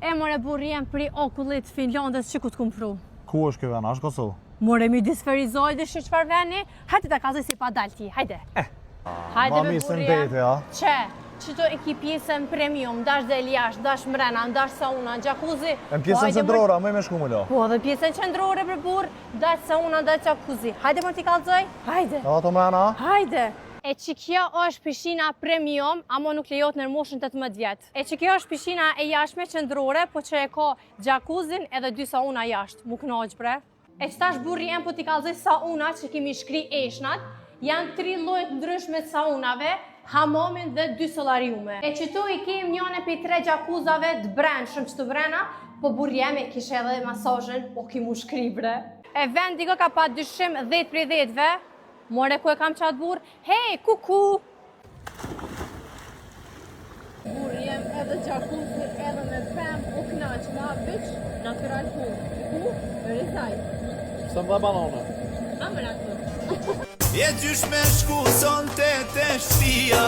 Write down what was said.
E more burri jem pri okullit Finlandës që ku t'kum pru. Ku është kjo vena, është Kosovë? More mi disferizoj dhe shi qëfar veni, hajde ta kazoj si pa dalë ti, hajde. Hajde me burri jem. Që? Qëto e ki pjesën premium, ndash dhe ljash, ndash mrena, ndash sauna, jacuzzi. E pjesën qendrore, më me shku më lo. Po, dhe pjesën qendrore për burë, ndash sauna, ndash jacuzzi. Hajde më t'i kallzoj, hajde. Ato mrena? Hajde. E që kjo është pishina premium, amo nuk lejot në moshën 18 vjetë. E që kjo është pishina e jashtme qendrore, po që e ka jacuzzin edhe 2 sauna jashtë, mu knoq bre. E që tash burri jem po t'i kallzoj sauna që kemi shkri eshnat, janë 3 llojet ndryshme të saunave, hamamin dhe 2 solariume. E që tu i kem njone për 3 jacuzzave të brendshëm që të vrena, po burri jem e kishe edhe masazhen, po ki mu shkri bre. E vendi kë ka pa dyshim 10 prej 10-ve, more ku e kam qatë burë, hej, kuku! Burë jem edhe jacuzzi edhe me pëm u knaq ma bëq, natural ku. Ku? Rizaj. Së më dhe balona. Amra të. Je gjysh me shku son të shtia,